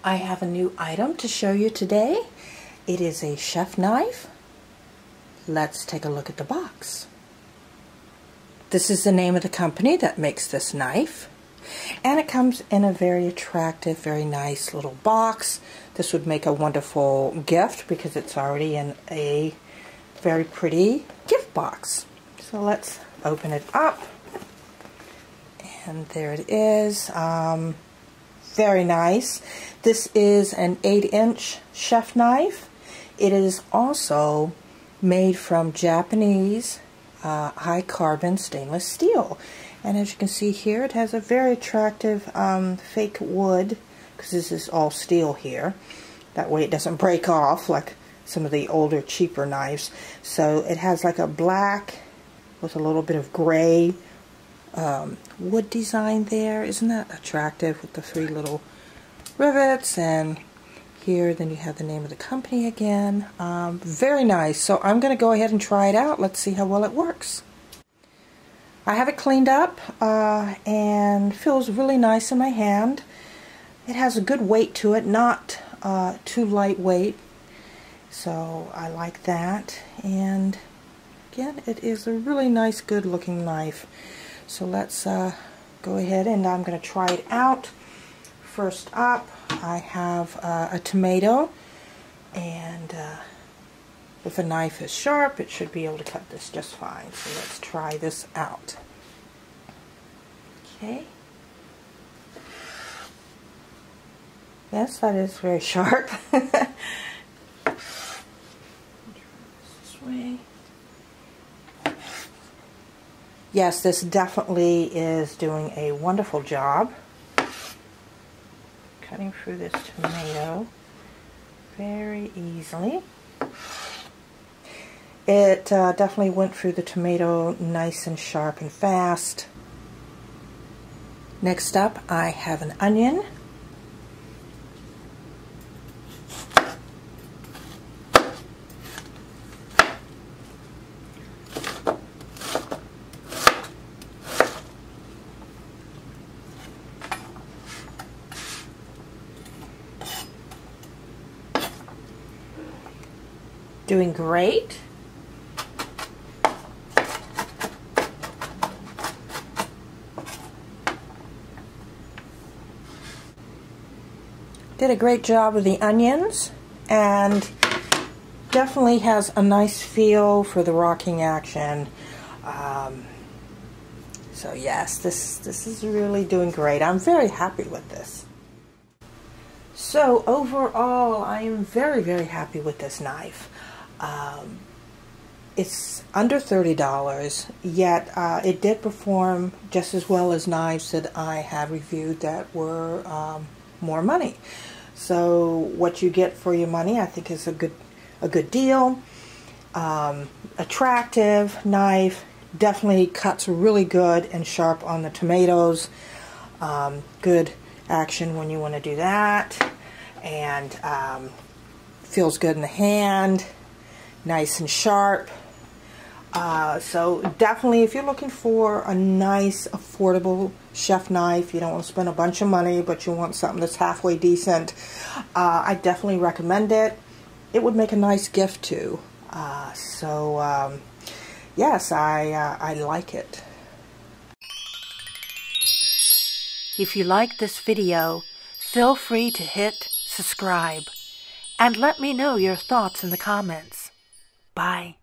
I have a new item to show you today. It is a chef knife. Let's take a look at the box. This is the name of the company that makes this knife. And it comes in a very attractive, very nice little box. This would make a wonderful gift because it's already in a very pretty gift box. So let's open it up. And there it is. Very nice. This is an 8-inch chef knife. It is also made from Japanese high carbon stainless steel. And as you can see here, it has a very attractive fake wood, because this is all steel here. That way it doesn't break off like some of the older, cheaper knives. So it has like a black with a little bit of gray wood design there. Isn't that attractive, with the 3 little rivets? And here then you have the name of the company again. Very nice. So I'm going to go ahead and try it out. Let's see how well it works. I have it cleaned up and feels really nice in my hand. It has a good weight to it, not too lightweight, so I like that. And again, it is a really nice, good looking knife. So let's go ahead and I'm going to try it out. First up, I have a tomato, and if a knife is sharp, it should be able to cut this just fine. So let's try this out. Okay. Yes, that is very sharp. This way. Yes, this definitely is doing a wonderful job. Cutting through this tomato very easily. It definitely went through the tomato nice and sharp and fast. Next up, I have an onion. Doing great. Did a great job with the onions, and definitely has a nice feel for the rocking action. So yes, this is really doing great. I'm very happy with this. So overall, I am very, very happy with this knife. It's under $30, yet it did perform just as well as knives that I have reviewed that were more money. So what you get for your money, I think, is a good deal. Attractive knife, definitely cuts really good and sharp on the tomatoes. Good action when you want to do that, and feels good in the hand, nice and sharp. So definitely, if you're looking for a nice, affordable chef knife, you don't want to spend a bunch of money, but you want something that's halfway decent, I definitely recommend it. It would make a nice gift too. Yes, I like it. If you like this video, feel free to hit subscribe and let me know your thoughts in the comments. Bye.